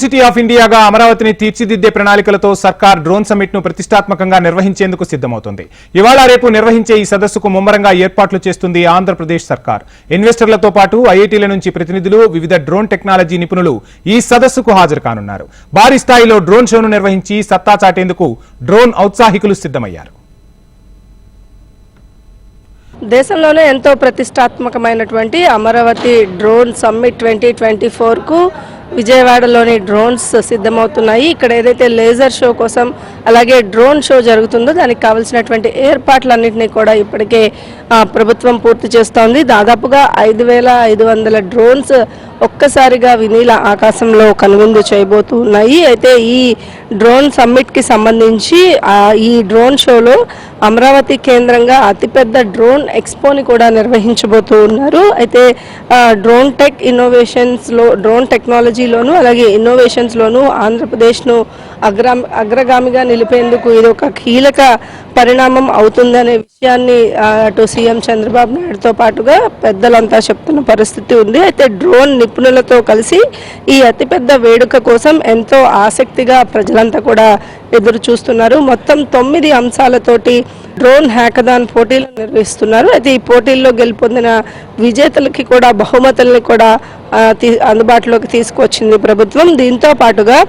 City of ఇండియాగా అమరావతిని తీర్చిదిద్దే ప్రణాళికలతో సర్కార్ డ్రోన్ సమ్మిట్ ను ప్రతిష్టాత్మకంగా నిర్వహించేందుకు సిద్ధమవుతోంది. ఇవాళ రేపు నిర్వహించే ఈ సదస్సుకు ముమ్మరంగా ఏర్పాట్లు చేస్తుంది ఆంధ్రప్రదేశ్ సర్కార్. ఇన్వెస్టర్లతో పాటు ఐఐటీల నుంచి ప్రతినిధులు, వివిధ డ్రోన్ టెక్నాలజీ నిపుణులు ఈ సదస్సుకు హాజరు కానున్నారు. భారీ స్థాయిలో డ్రోన్ షోను నిర్వహించి సత్తా చాటేందుకు డ్రోన్ ఔత్సాహికులు సిద్ధమయ్యారు. దేశంలోనే ఎంతో ప్రతిష్టాత్మకమైనటువంటి అమరావతి డ్రోన్ సమ్మిట్ 2024కు విజయవాడలోని డ్రోన్స్ సిద్ధమవుతున్నాయి. ఇక్కడ ఏదైతే లేజర్ షో కోసం అలాగే డ్రోన్ షో జరుగుతుందో దానికి కావాల్సినటువంటి ఏర్పాట్లన్నింటినీ కూడా ఇప్పటికే ప్రభుత్వం పూర్తి చేస్తోంది. దాదాపుగా 5,500 డ్రోన్స్ ఒక్కసారిగా వినీల ఆకాశంలో కనువిందు చేయబోతూ ఉన్నాయి. అయితే ఈ డ్రోన్ సమ్మిట్కి సంబంధించి ఈ డ్రోన్ షోలో అమరావతి కేంద్రంగా అతిపెద్ద డ్రోన్ ఎక్స్పోని కూడా నిర్వహించబోతూ ఉన్నారు. అయితే డ్రోన్ టెక్ ఇన్నోవేషన్స్లో, డ్రోన్ టెక్నాలజీలోను అలాగే ఇన్నోవేషన్స్లోను ఆంధ్రప్రదేశ్ను అగ్రగామిగా నిలిపేందుకు ఇది ఒక కీలక పరిణామం అవుతుందనే విషయాన్ని అటు సీఎం చంద్రబాబు నాయుడుతో పాటుగా పెద్దలంతా చెప్తున్న పరిస్థితి ఉంది. అయితే డ్రోన్ నిపుణులతో కలిసి ఈ అతిపెద్ద వేడుక కోసం ఎంతో ఆసక్తిగా ప్రజలంతా కూడా ఎదురు చూస్తున్నారు. మొత్తం 9 అంశాలతోటి డ్రోన్ హ్యాకథాన్ పోటీలు నిర్వహిస్తున్నారు. అయితే ఈ పోటీల్లో గెలుపొందిన విజేతలకి కూడా బహుమతుల్ని కూడా అందుబాటులోకి తీసుకువచ్చింది ప్రభుత్వం. దీంతో పాటుగా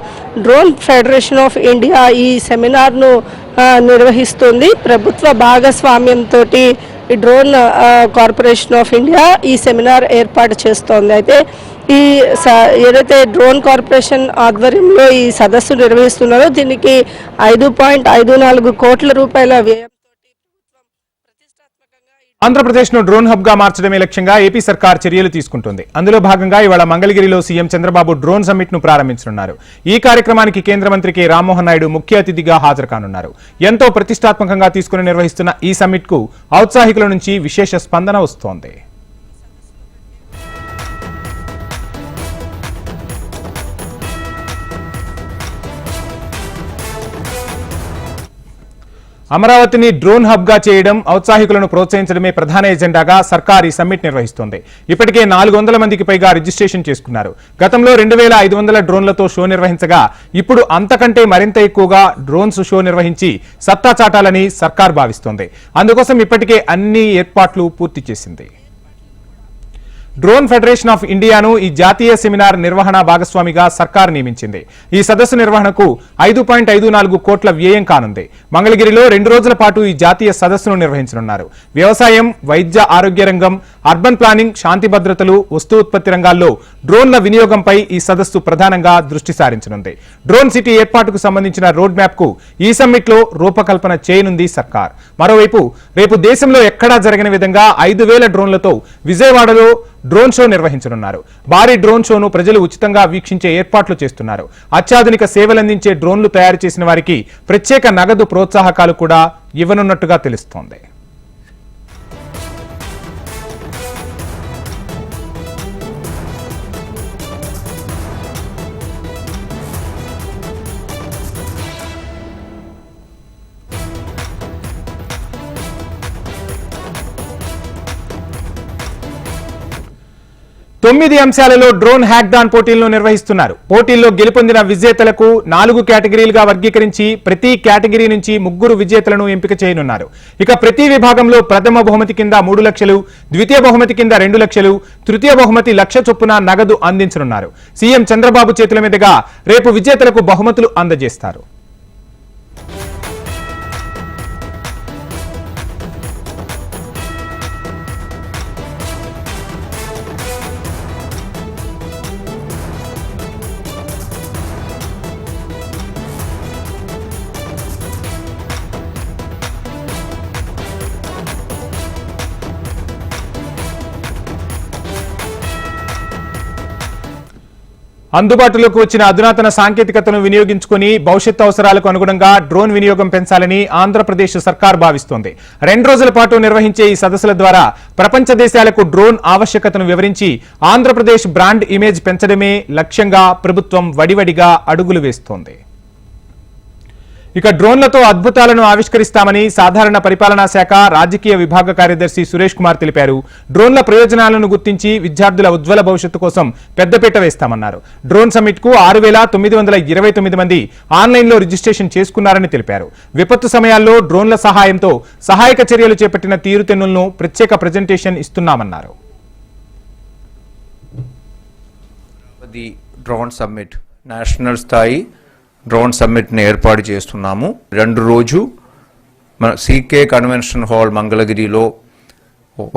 డ్రోన్ ఫెడరేషన్ ఆఫ్ ఇండియా ఈ సెమినార్ను నిర్వహిస్తుంది. ప్రభుత్వ భాగస్వామ్యంతో ఈ డ్రోన్ కార్పొరేషన్ ఆఫ్ ఇండియా ఈ సెమినార్ ఏర్పాటు చేస్తోంది. అయితే ఈ ఏదైతే డ్రోన్ కార్పొరేషన్ ఆధ్వర్యంలో ఈ సదస్సు నిర్వహిస్తున్నారో దీనికి 5.54 కోట్ల రూపాయల వ్యయం ఆంధ్రప్రదేశ్ ను డ్రోన్ హబ్ గా మార్చడమే లక్ష్యంగా ఏపీ సర్కార్ చర్యలు తీసుకుంటుంది. అందులో భాగంగా ఇవాళ మంగళగిరిలో సీఎం చంద్రబాబు డ్రోన్ సమ్మిట్ ను ప్రారంభించనున్నారు. ఈ కార్యక్రమానికి కేంద్ర మంత్రి కె రామ్మోహన్ నాయుడు ముఖ్య అతిథిగా హాజరు కానున్నారు. ఎంతో ప్రతిష్టాత్మకంగా తీసుకుని నిర్వహిస్తున్న ఈ సమ్మిట్ కు ఔత్సాహికుల నుంచి విశేష స్పందన వస్తోంది. అమరావతిని డ్రోన్ హబ్ గా చేయడం, ఔత్సాహికులను ప్రోత్సహించడమే ప్రధాన ఎజెండాగా సర్కార్ ఈ సమ్మిట్ నిర్వహిస్తోంది. ఇప్పటికే 400 మందికి పైగా రిజిస్ట్రేషన్ చేసుకున్నారు. గతంలో 2,500 డ్రోన్లతో షో నిర్వహించగా ఇప్పుడు అంతకంటే మరింత ఎక్కువగా డ్రోన్స్ షో నిర్వహించి సత్తా చాటాలని సర్కార్ భావిస్తోంది. అందుకోసం ఇప్పటికే అన్ని ఏర్పాట్లు పూర్తి చేసింది. డ్రోన్ ఫెడరేషన్ ఆఫ్ ఇండియాను ఈ జాతీయ సెమినార్ నిర్వహణ భాగస్వామిగా సర్కార్ నియమించింది. ఈ సదస్సు నిర్వహణకు 5.54 కోట్ల వ్యయం కానుంది. మంగళగిరిలో 2 రోజుల పాటు ఈ జాతీయ సదస్సును నిర్వహించనున్నారు. వ్యవసాయం, వైద్య ఆరోగ్య రంగం, అర్బన్ ప్లానింగ్, శాంతి భద్రతలు, వస్తు ఉత్పత్తి రంగాల్లో డ్రోన్ల వినియోగంపై ఈ సదస్సు ప్రధానంగా దృష్టి సారించనుంది. డ్రోన్ సిటీ ఏర్పాటుకు సంబంధించిన రోడ్ మ్యాప్ కు ఈ సమ్మిట్ లో రూపకల్పన చేయనుంది సర్కార్. మరోవైపు రేపు దేశంలో ఎక్కడా జరగని విధంగా 5,000 డ్రోన్లతో విజయవాడలో డ్రోన్ షో నిర్వహించనున్నారు. భారీ డ్రోన్ షోను ప్రజలు ఉచితంగా వీక్షించే ఏర్పాట్లు చేస్తున్నారు. అత్యాధునిక సేవలందించే డ్రోన్లు తయారు చేసిన వారికి ప్రత్యేక నగదు ప్రోత్సాహకాలు కూడా ఇవ్వనున్నట్టుగా తెలుస్తోంది. తొమ్మిది అంశాలలో డ్రోన్ హ్యాక్థాన్ పోటీలను నిర్వహిస్తున్నారు. పోటీల్లో గెలుపొందిన విజేతలకు 4 కేటగిరీలుగా వర్గీకరించి ప్రతి కేటగిరీ నుంచి 3 విజేతలను ఎంపిక చేయనున్నారు. ఇక ప్రతి విభాగంలో ప్రథమ బహుమతి కింద 3 లక్షలు, ద్వితీయ బహుమతి కింద 2 లక్షలు, తృతీయ బహుమతి 1 లక్ష చొప్పున నగదు అందించనున్నారు. సీఎం చంద్రబాబు చేతుల మీదుగా రేపు విజేతలకు బహుమతులు అందజేస్తారు. అందుబాటులోకి వచ్చిన అధునాతన సాంకేతికతను వినియోగించుకుని భవిష్యత్ అవసరాలకు అనుగుణంగా డ్రోన్ వినియోగం పెంచాలని ఆంధ్రప్రదేశ్ సర్కార్ భావిస్తోంది. 2 రోజుల పాటు నిర్వహించే ఈ సదస్సుల ద్వారా ప్రపంచ దేశాలకు డ్రోన్ ఆవశ్యకతను వివరించి ఆంధ్రప్రదేశ్ బ్రాండ్ ఇమేజ్ పెంచడమే లక్ష్యంగా ప్రభుత్వం వడివడిగా అడుగులు వేస్తోంది. ఇక డ్రోన్లతో అద్భుతాలను ఆవిష్కరిస్తామని సాధారణ పరిపాలనా శాఖ రాజకీయ విభాగ కార్యదర్శి సురేష్ కుమార్ తెలిపారు. డ్రోన్ల ప్రయోజనాలను గుర్తించి విద్యార్థుల ఉజ్వల భవిష్యత్తు కోసం పెద్దపీట వేస్తామన్నారు. డ్రోన్ సమ్మిట్ కు 6,929 మంది ఆన్లైన్లో రిజిస్ట్రేషన్ చేసుకున్నారని తెలిపారు. విపత్తు సమయాల్లో డ్రోన్ల సహాయంతో సహాయక చర్యలు చేపట్టిన తీరుతెన్నులను ప్రత్యేక ప్రెజెంటేషన్ ఇస్తున్నామన్నారు. ది డ్రోన్ సమ్మిట్ నేషనల్ స్థాయి డ్రోన్ సమ్మిట్ని ఏర్పాటు చేస్తున్నాము. 2 రోజు మన సీకే కన్వెన్షన్ హాల్ మంగళగిరిలో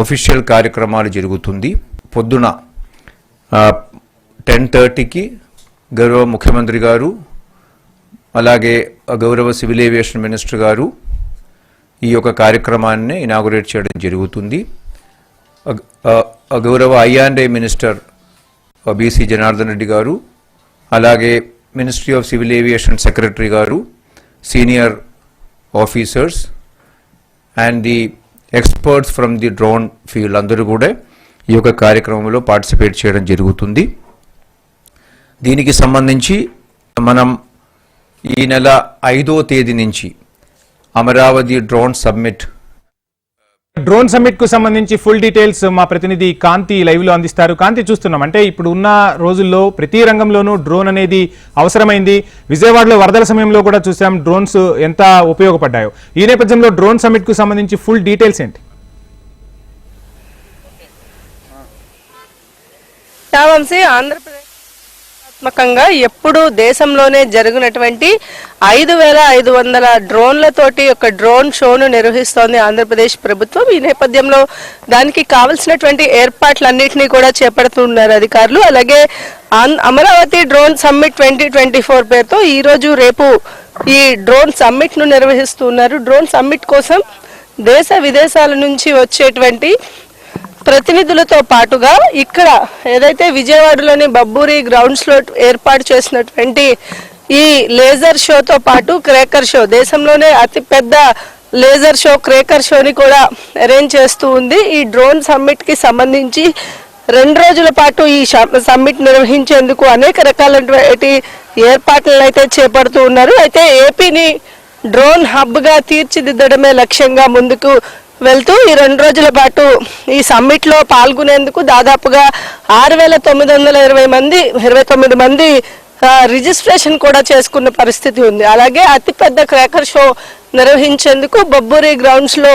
ఒఫీషియల్ కార్యక్రమాలు జరుగుతుంది. పొద్దున 10:30కి గౌరవ ముఖ్యమంత్రి గారు అలాగే గౌరవ సివిల్ ఏవియేషన్ మినిస్టర్ గారు ఈ యొక్క కార్యక్రమాన్ని ఇనాగురేట్ చేయడం జరుగుతుంది. గౌరవ I&A minister BC Janardhan Reddy garu అలాగే ministry of civil aviation secretary garu, senior officers and the experts from the drone field అందరూ కూడా ఈ యొక్క కార్యక్రమంలో పార్టిసిపేట్ చేయడం జరుగుతుంది. దీనికి సంబంధించి మనం ఈ నెల 5వ తేదీ నుంచి అమరావతి డ్రోన్ సమ్మిట్ కు సంబంధించి ఫుల్ డీటెయిల్స్ మా ప్రతినిధి కాంతి లైవ్ లో అందిస్తారు. కాంతి, చూస్తున్నాం అంటే ఇప్పుడు ఉన్న రోజుల్లో ప్రతి రంగంలోనూ డ్రోన్ అనేది అవసరమైంది. విజయవాడలో వరదల సమయంలో కూడా చూసాం డ్రోన్స్ ఎంత ఉపయోగపడ్డాయో. ఈ నేపథ్యంలో డ్రోన్ సమ్మిట్ కు సంబంధించి ఫుల్ డీటెయిల్స్ ఏంటి? ఆంధ్రప్రదేశ్ ఎప్పుడు దేశంలోనే జరిగినటువంటి 5,500 డ్రోన్లతోటి ఒక డ్రోన్ షోను నిర్వహిస్తోంది ఆంధ్రప్రదేశ్ ప్రభుత్వం. ఈ నేపథ్యంలో దానికి కావలసినటువంటి ఏర్పాట్లన్నింటినీ కూడా చేపడుతున్నారు అధికారులు. అలాగే అమరావతి డ్రోన్ సమ్మిట్ 2024 పేరుతో ఈ రోజు రేపు ఈ డ్రోన్ సమ్మిట్ ను నిర్వహిస్తున్నారు. డ్రోన్ సమ్మిట్ కోసం దేశ విదేశాల నుంచి వచ్చేటువంటి ప్రతినిధులతో పాటుగా ఇక్కడ ఏదైతే విజయవాడలోని బబ్బూరి గ్రౌండ్స్ లో ఏర్పాటు చేసినటువంటి ఈ లేజర్ షోతో పాటు క్రేకర్ షో, దేశంలోనే అతిపెద్ద లేజర్ షో క్రేకర్ షోని కూడా అరేంజ్ చేస్తూ ఉంది. ఈ డ్రోన్ సమ్మిట్ కి సంబంధించి 2 రోజుల పాటు ఈ సమ్మిట్ నిర్వహించేందుకు అనేక రకాలైనటువంటి ఏర్పాట్లను అయితే చేపడుతూ ఉన్నారు. అయితే ఏపీని డ్రోన్ హబ్ గా తీర్చిదిద్దడమే లక్ష్యంగా ముందుకు వెళ్తూ ఈ 2 రోజుల పాటు ఈ సమ్మిట్ లో పాల్గొనేందుకు దాదాపుగా 6,929 మంది రిజిస్ట్రేషన్ కూడా చేసుకున్న పరిస్థితి ఉంది. అలాగే అతిపెద్ద క్రాకర్ షో నిర్వహించేందుకు బబ్బూరి గ్రౌండ్స్ లో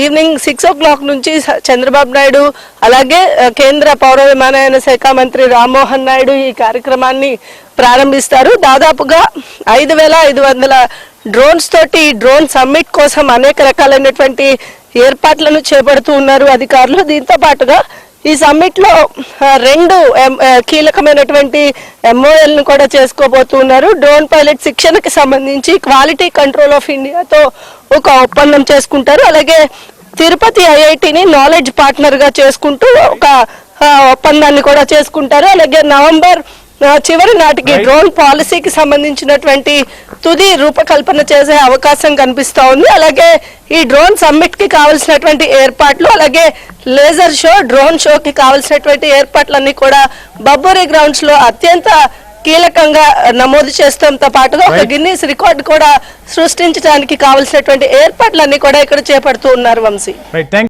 ఈవినింగ్ 6 o'clock నుంచి చంద్రబాబు నాయుడు అలాగే కేంద్ర పౌర విమానయాన శాఖ మంత్రి రామ్మోహన్ నాయుడు ఈ కార్యక్రమాన్ని ప్రారంభిస్తారు. దాదాపుగా 5,500 డ్రోన్స్ తోటి ఈ డ్రోన్ సమ్మిట్ కోసం అనేక రకాలైనటువంటి ఏర్పాట్లను చేపడుతూ ఉన్నారు అధికారులు. దీంతో పాటుగా ఈ సమ్మిట్ లో 2 కీలకమైనటువంటి MOL ను కూడా చేసుకోబోతున్నారు. డ్రోన్ పైలట్ శిక్షణకి సంబంధించి క్వాలిటీ కంట్రోల్ ఆఫ్ ఇండియాతో ఒక ఒప్పందం చేసుకుంటారు. అలాగే తిరుపతి IITని నాలెడ్జ్ పార్ట్నర్ గా చేసుకుంటూ ఒక ఒప్పందాన్ని కూడా చేసుకుంటారు. అలాగే నవంబర్ చివరి నాటికి డ్రోన్ పాలసీకి సంబంధించినటువంటి తుది రూపకల్పన చేసే అవకాశం కనిపిస్తా ఉంది. అలాగే ఈ డ్రోన్ సమ్మిట్ కి కావాల్సినటువంటి ఏర్పాట్లు, అలాగే లేజర్ షో, డ్రోన్ షోకి కావాల్సినటువంటి ఏర్పాట్లన్నీ కూడా బబ్బూరి గ్రౌండ్స్ లో అత్యంత కీలకంగా నమోదు చేస్తాంతో పాటుగా ఒక గిన్నీస్ రికార్డు కూడా సృష్టించడానికి కావాల్సినటువంటి ఏర్పాట్లన్నీ కూడా ఇక్కడ చేపడుతూ ఉన్నారు వంశీ.